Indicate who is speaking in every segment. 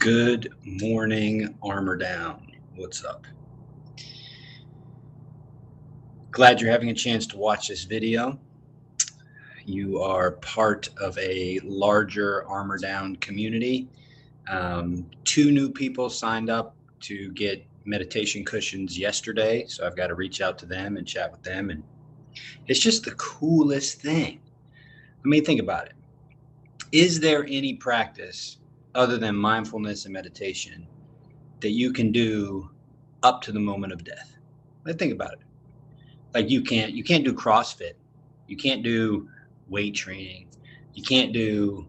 Speaker 1: Good morning, Armor Down. What's up? Glad you're having a chance to watch this video. You are part of a larger Armor Down community. 2 new people signed up to get meditation cushions yesterday, so I've got to reach out to them and chat with them. And it's just the coolest thing. I mean, think about it. Is there any practice other than mindfulness and meditation that you can do up to the moment of death? Like, think about it. Like you can't do CrossFit. You can't do weight training. You can't do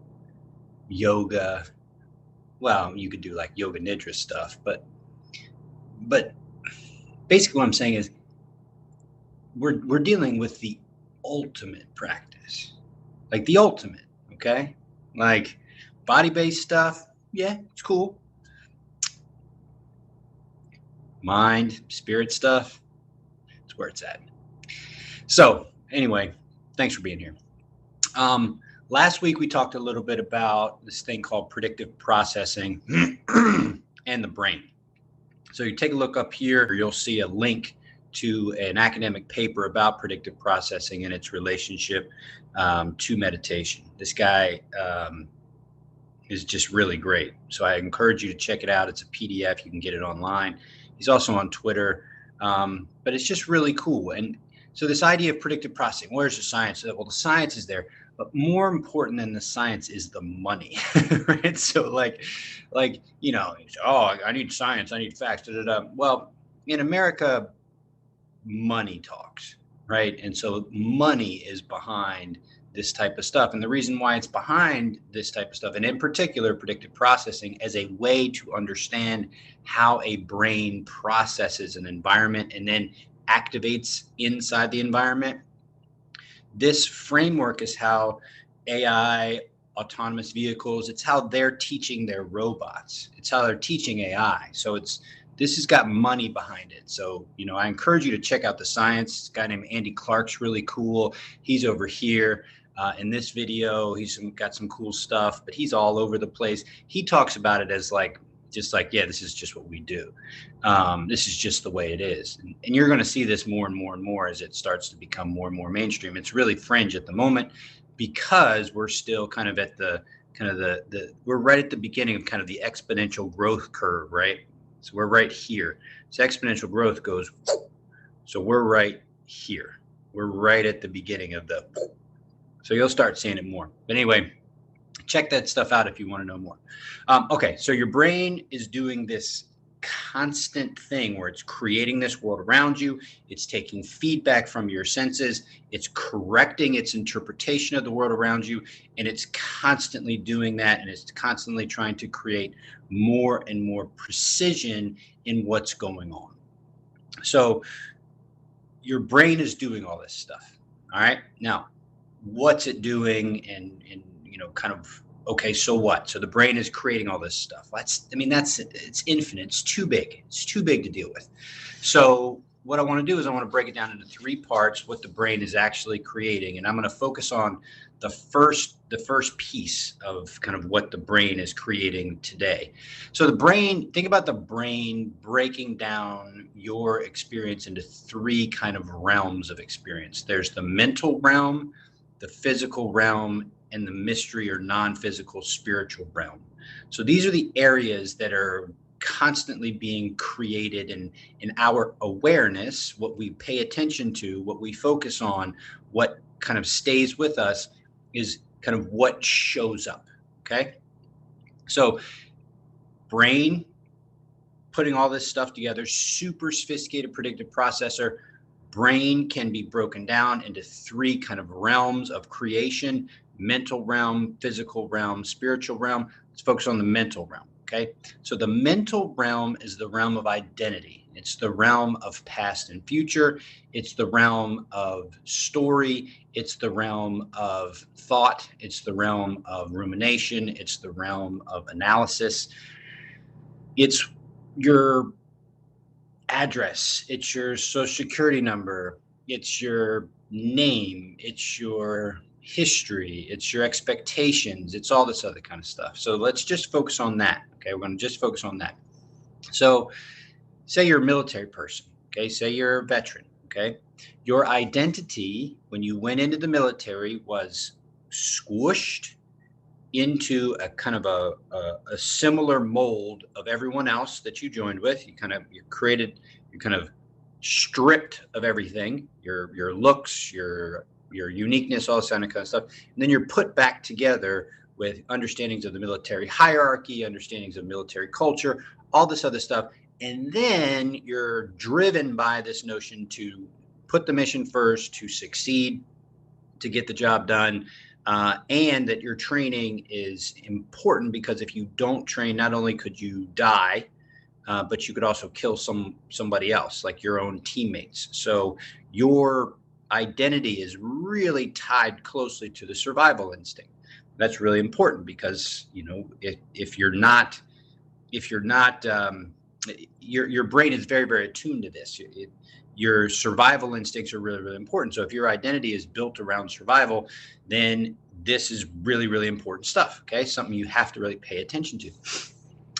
Speaker 1: yoga. Well, you could do like yoga nidra stuff, but basically what I'm saying is we're dealing with the ultimate practice. Like the ultimate, okay? Like body-based stuff, yeah, it's cool. Mind, spirit stuff, it's where it's at. So anyway, thanks for being here. Last week we talked a little bit about this thing called predictive processing and the brain. So you take a look up here, you'll see a link to an academic paper about predictive processing and its relationship to meditation. This guy is just really great. So I encourage you to check it out. It's a PDF. You can get it online. He's also on Twitter, but it's just really cool. And so this idea of predictive processing, where's the science? Well, the science is there, but more important than the science is the money, right? So like, oh, I need science, I need facts. Well, in America, money talks, right? And so money is behind this type of stuff. And the reason why it's behind this type of stuff, and in particular, predictive processing as a way to understand how a brain processes an environment and then activates inside the environment. This framework is how AI, autonomous vehicles, it's how they're teaching their robots. It's how they're teaching AI. So this has got money behind it. So, I encourage you to check out the science. This guy named Andy Clark's really cool. He's over here in this video. He's got some cool stuff, but he's all over the place. He talks about it as yeah, this is just what we do. This is just the way it is. And you're going to see this more and more and more as it starts to become more and more mainstream. It's really fringe at the moment because we're still kind of at we're right at the beginning of kind of the exponential growth curve, right? So we're right here. So exponential growth goes, so we're right here. We're right at the beginning of so you'll start seeing it more. But anyway, check that stuff out if you want to know more. Okay, so your brain is doing this constant thing where it's creating this world around you. It's taking feedback from your senses. It's correcting its interpretation of the world around you. And it's constantly doing that. And it's constantly trying to create more and more precision in what's going on. So your brain is doing all this stuff. All right. Now, what's it doing? And okay, so what? So the brain is creating all this stuff. It's infinite. It's too big. It's too big to deal with. So what I want to do is I want to break it down into 3 parts, what the brain is actually creating. And I'm going to focus on the first piece of kind of what the brain is creating today. So the brain, think about the brain breaking down your experience into 3 kind of realms of experience. There's the mental realm, the physical realm, and the mystery or non-physical spiritual realm. So these are the areas that are constantly being created in our awareness, what we pay attention to, what we focus on, what kind of stays with us is kind of what shows up, okay? So brain, putting all this stuff together, super sophisticated predictive processor. Brain can be broken down into 3 kind of realms of creation: mental realm, physical realm, spiritual realm. Let's focus on the mental realm, okay? So the mental realm is the realm of identity. It's the realm of past and future. It's the realm of story. It's the realm of thought. It's the realm of rumination. It's the realm of analysis. It's your address. It's your social security number. It's your name. It's your history. It's your expectations. It's all this other kind of stuff. So let's just focus on that. Okay, we're going to just focus on that. So say you're a military person, okay, say you're a veteran, okay, your identity when you went into the military was squished into a kind of a similar mold of everyone else that you joined with. You're kind of stripped of everything, your looks, your uniqueness, all this kind of stuff, and then you're put back together with understandings of the military hierarchy, understandings of military culture, all this other stuff, and then you're driven by this notion to put the mission first, to succeed, to get the job done, and that your training is important because if you don't train, not only could you die, but you could also kill somebody else, like your own teammates. So your identity is really tied closely to the survival instinct. That's really important because if you're not your brain is very, very attuned to this. Your survival instincts are really, really important. So if your identity is built around survival, then this is really, really important stuff. Okay, something you have to really pay attention to.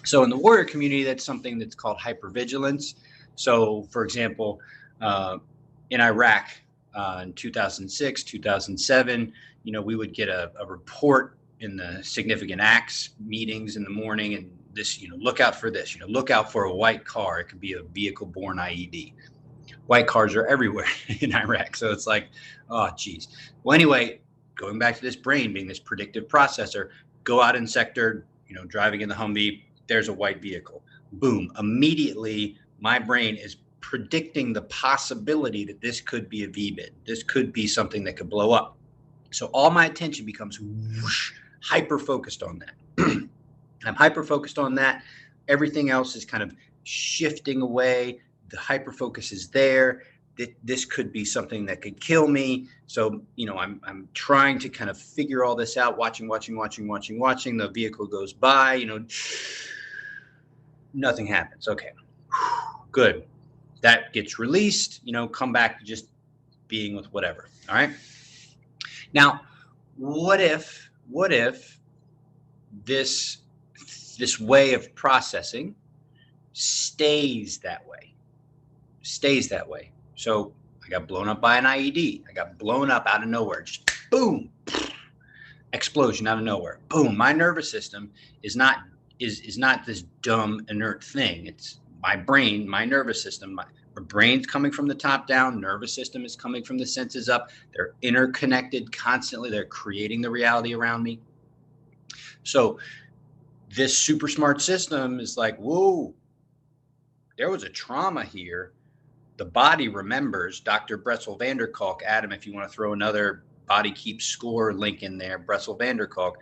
Speaker 1: So in the warrior community, that's something that's called hyper-vigilance. So for example, in Iraq in 2006, 2007, we would get a report in the significant acts meetings in the morning, and this, look out for this, look out for a white car. It could be a vehicle-borne IED. White cars are everywhere in Iraq. So it's like, oh, geez. Well, anyway, going back to this brain being this predictive processor, go out in sector, driving in the Humvee, there's a white vehicle. Boom. Immediately, my brain is predicting the possibility that this could be a VBID. This could be something that could blow up. So all my attention becomes whoosh, hyper-focused on that. I'm hyper-focused on that. Everything else is kind of shifting away. The hyper-focus is there. This could be something that could kill me. So, I'm trying to kind of figure all this out, watching. The vehicle goes by, nothing happens. Okay, good. That gets released, come back to just being with whatever. All right. Now, what if this way of processing stays that way? So I got blown up by an IED. I got blown up out of nowhere. Just boom, explosion out of nowhere. Boom. My nervous system is not this dumb, inert thing. It's my brain, my nervous system. My brain's coming from the top down. Nervous system is coming from the senses up. They're interconnected constantly. They're creating the reality around me. So this super smart system is like, whoa, there was a trauma here. The body remembers. Dr. Bessel van der Kolk, Adam, if you want to throw another body keeps score link in there, Bessel van der Kolk.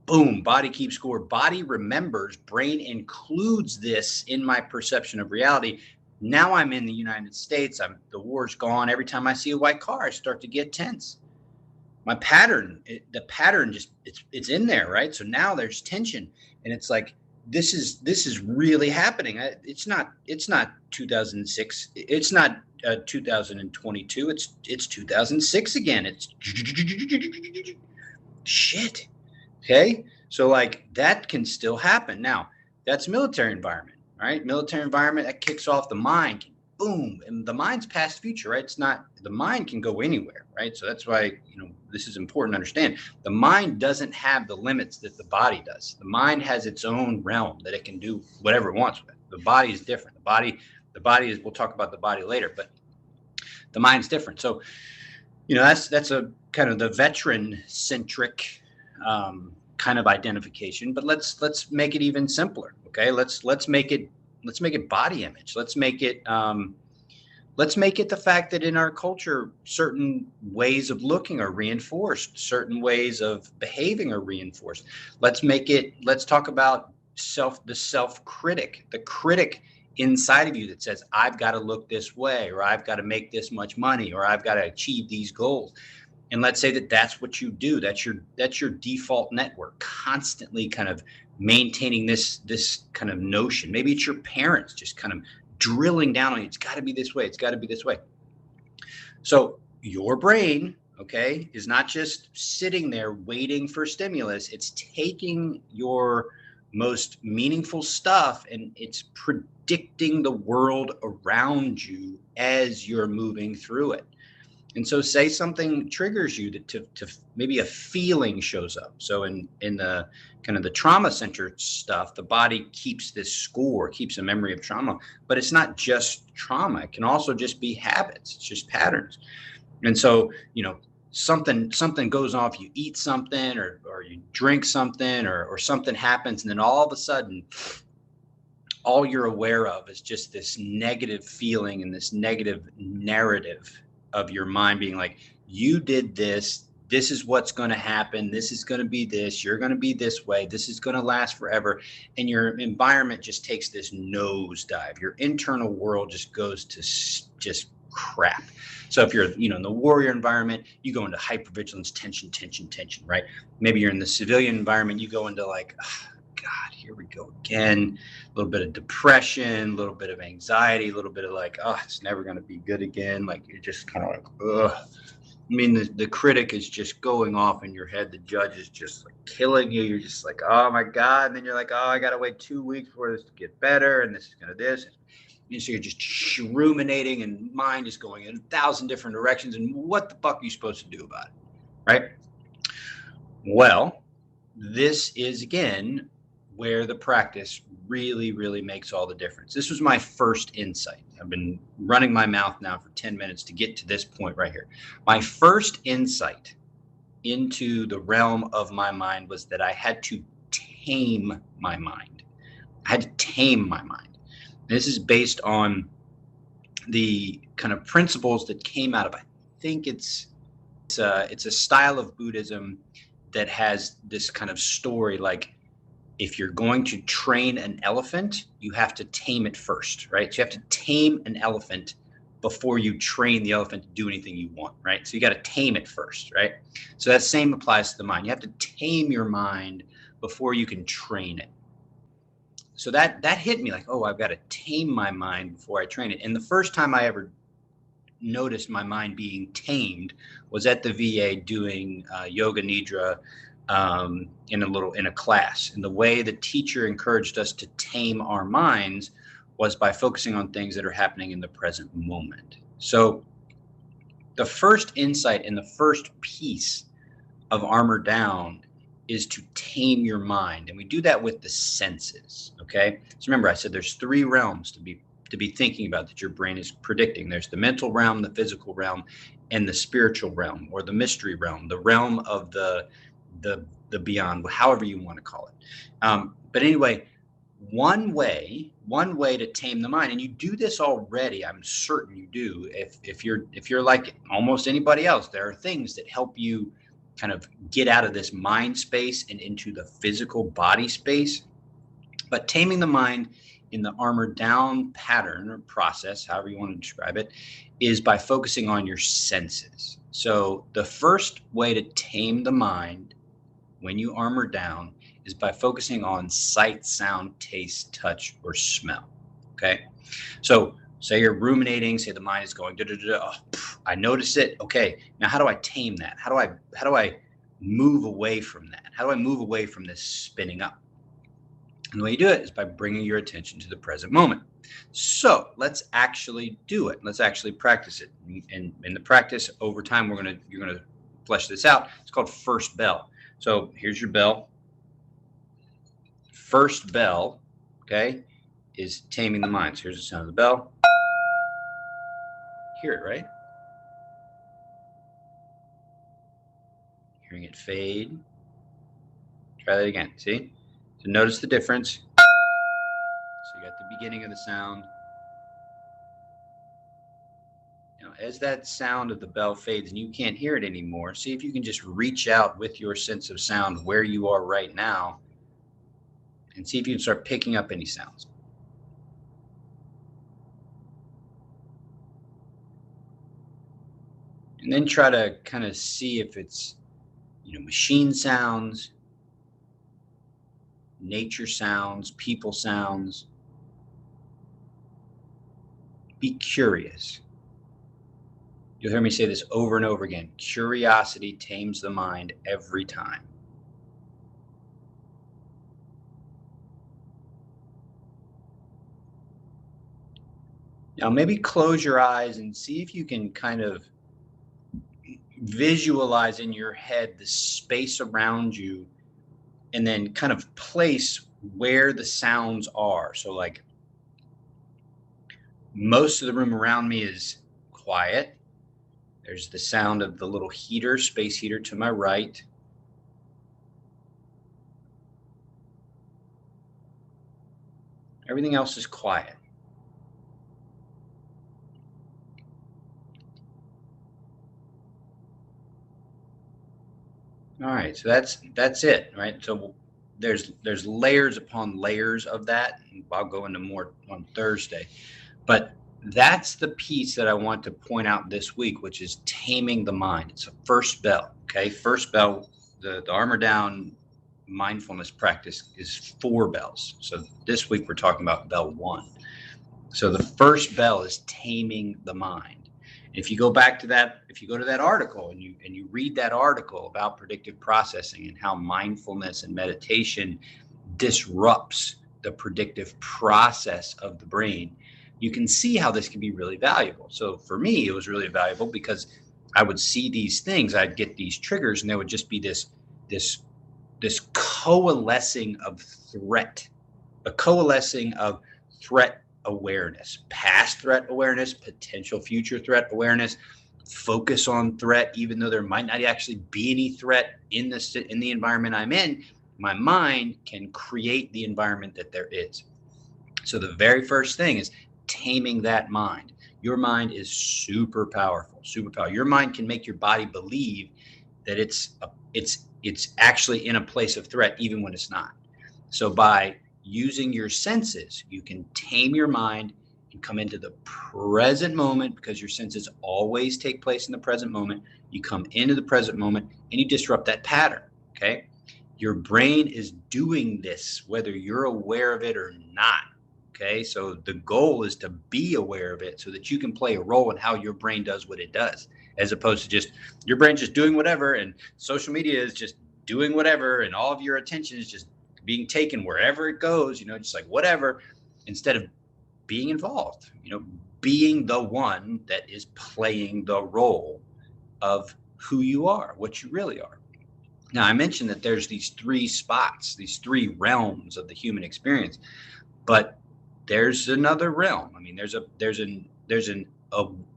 Speaker 1: Boom, body keeps score. Body remembers. Brain includes this in my perception of reality. Now I'm in the United States. The war's gone. Every time I see a white car, I start to get tense. My pattern, the pattern just it's in there, right? So now there's tension, and it's like this is really happening. It's not 2006. It's not 2022. It's 2006 again. It's shit. Okay, so like that can still happen. Now that's military environment, right? Military environment that kicks off the mind. Boom, and the mind's past future, right? It's not, the mind can go anywhere, right? So that's why, this is important to understand. The mind doesn't have the limits that the body does. The mind has its own realm that it can do whatever it wants with. The body is different. The body is, we'll talk about the body later, but the mind's different. So, that's a kind of the veteran centric kind of identification, but let's make it even simpler. Okay. Let's make it body image. Let's make it the fact that in our culture, certain ways of looking are reinforced. Certain ways of behaving are reinforced. Let's talk about the self-critic, the critic inside of you that says, I've got to look this way, or I've got to make this much money, or I've got to achieve these goals. And let's say that that's what you do. That's your default network, constantly kind of maintaining this kind of notion. Maybe it's your parents just kind of drilling down on you. It's got to be this way. It's got to be this way. So your brain, okay, is not just sitting there waiting for stimulus. It's taking your most meaningful stuff, and it's predicting the world around you as you're moving through it. And so say something triggers you to maybe a feeling shows up. So in the kind of the trauma centered stuff, the body keeps this score, keeps a memory of trauma, but it's not just trauma. It can also just be habits. It's just patterns. And so, something goes off, you eat something or you drink something or something happens. And then all of a sudden, all you're aware of is just this negative feeling and this negative narrative of your mind being like, you did this, this is what's going to happen, this is going to be this, you're going to be this way, this is going to last forever. And your environment just takes this nosedive. Your internal world just goes to just crap. So if you're, in the warrior environment, you go into hyper-vigilance, tension, right? Maybe you're in the civilian environment, you go into like, oh, God, here we go again. A little bit of depression, a little bit of anxiety, a little bit of like, oh, it's never going to be good again. Like you're just kind of like, ugh. I mean, the critic is just going off in your head. The judge is just like killing you. You're just like, oh my God. And then you're like, oh, I got to wait 2 weeks for this to get better. And this is going to this. And so you're just ruminating and mind is going in 1,000 different directions. And what the fuck are you supposed to do about it? Right? Well, this is again where the practice really, really makes all the difference. This was my first insight. I've been running my mouth now for 10 minutes to get to this point right here. My first insight into the realm of my mind was that I had to tame my mind. I had to tame my mind. This is based on the kind of principles that came out of, I think it's a style of Buddhism that has this kind of story like, if you're going to train an elephant, you have to tame it first, right? So you have to tame an elephant before you train the elephant to do anything you want, right? So you got to tame it first, right? So that same applies to the mind. You have to tame your mind before you can train it. So that hit me like, oh, I've got to tame my mind before I train it. And the first time I ever noticed my mind being tamed was at the VA doing yoga nidra in a class. And the way the teacher encouraged us to tame our minds was by focusing on things that are happening in the present moment. So the first insight and the first piece of Armor Down is to tame your mind. And we do that with the senses. Okay. So remember, I said there's 3 realms to be thinking about that your brain is predicting. There's the mental realm, the physical realm, and the spiritual realm, or the mystery realm, the realm of the beyond, however you want to call it. But anyway, one way to tame the mind, and you do this already, I'm certain you do. If you're like almost anybody else, there are things that help you kind of get out of this mind space and into the physical body space. But taming the mind in the Armor Down pattern or process, however you want to describe it, is by focusing on your senses. So the first way to tame the mind when you armor down is by focusing on sight, sound, taste, touch, or smell. Okay. So say you're ruminating, say the mind is going, oh, I notice it. Okay. Now how do I tame that? How do I move away from that? How do I move away from this spinning up? And the way you do it is by bringing your attention to the present moment. So let's actually do it. Let's actually practice it. And in the practice over time, you're going to flesh this out. It's called first bell. So here's your bell. First bell, okay, is taming the mind. So here's the sound of the bell. Hear it, right? Hearing it fade. Try that again. See? So notice the difference. So you got the beginning of the sound. Now, as that sound of the bell fades and you can't hear it anymore, see if you can just reach out with your sense of sound where you are right now and see if you can start picking up any sounds. And then try to kind of see if it's, machine sounds, nature sounds, people sounds. Be curious. You'll hear me say this over and over again. Curiosity tames the mind every time. Now, maybe close your eyes and see if you can kind of visualize in your head the space around you and then kind of place where the sounds are. So, like, most of the room around me is quiet. There's the sound of the little heater, space heater to my right. Everything else is quiet. All right, so that's it, right? So there's layers upon layers of that. I'll go into more on Thursday. But that's the piece that I want to point out this week, which is taming the mind. It's a first bell. Okay. First bell, the Armor Down mindfulness practice is 4 bells. So this week we're talking about bell 1. So the first bell is taming the mind. And if you go back to that, if you go to that article and you read that article about predictive processing and how mindfulness and meditation disrupts the predictive process of the brain, you can see how this can be really valuable. So for me, it was really valuable because I would see these things, I'd get these triggers, and there would just be this coalescing of threat, a coalescing of threat awareness, past threat awareness, potential future threat awareness, focus on threat, even though there might not actually be any threat in the environment I'm in. My mind can create the environment that there is. So the very first thing is taming that mind. Your mind is super powerful, super powerful. Your mind can make your body believe that it's actually in a place of threat, even when it's not. So by using your senses, you can tame your mind and come into the present moment, because your senses always take place in the present moment. You come into the present moment and you disrupt that pattern. Okay. Your brain is doing this, whether you're aware of it or not. Okay. So the goal is to be aware of it so that you can play a role in how your brain does what it does, as opposed to just your brain just doing whatever, and social media is just doing whatever, and all of your attention is just being taken wherever it goes, just like whatever, instead of being involved, being the one that is playing the role of who you are, what you really are. Now, I mentioned that there's these 3 spots, these 3 realms of the human experience, but there's another realm. I mean, there's an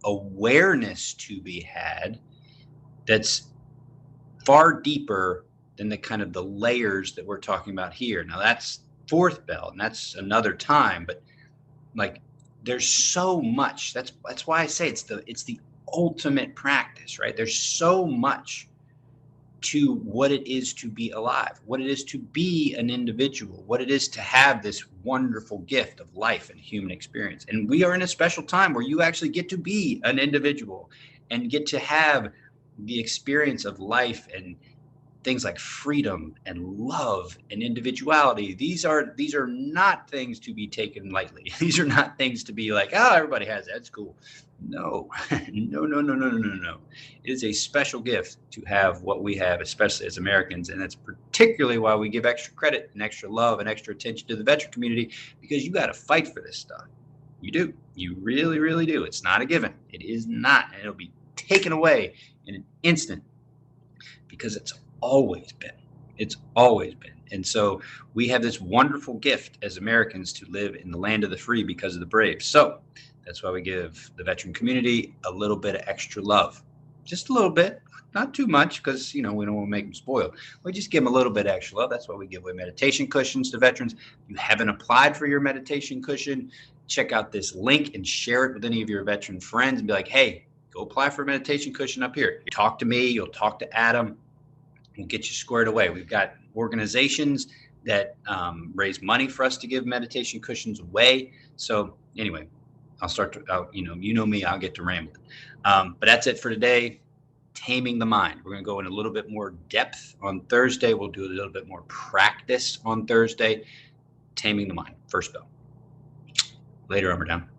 Speaker 1: awareness to be had that's far deeper than the kind of the layers that we're talking about here. Now that's 4th bell, and that's another time, but like there's so much. That's why I say it's the ultimate practice, right? There's so much to what it is to be alive, what it is to be an individual, what it is to have this wonderful gift of life and human experience. And we are in a special time where you actually get to be an individual and get to have the experience of life and things like freedom and love and individuality. These are not things to be taken lightly. These are not things to be like, oh, everybody has that. It's cool. No, no. It is a special gift to have what we have, especially as Americans. And that's particularly why we give extra credit and extra love and extra attention to the veteran community, because you got to fight for this stuff. You do. You really, really do. It's not a given. It is not. And it'll be taken away in an instant, because it's always been. It's always been. And so we have this wonderful gift as Americans to live in the land of the free because of the brave. So that's why we give the veteran community a little bit of extra love. Just a little bit, not too much, because, we don't want to make them spoiled. We just give them a little bit of extra love. That's why we give away meditation cushions to veterans. If you haven't applied for your meditation cushion, check out this link and share it with any of your veteran friends and be like, hey, go apply for a meditation cushion up here. You talk to me, you'll talk to Adam. We'll get you squared away. We've got organizations that raise money for us to give meditation cushions away. So anyway, I'll start to, me, I'll get to rambling. But that's it for today. Taming the mind. We're going to go in a little bit more depth on Thursday. We'll do a little bit more practice on Thursday. Taming the mind. First bell. Later, Armor Down.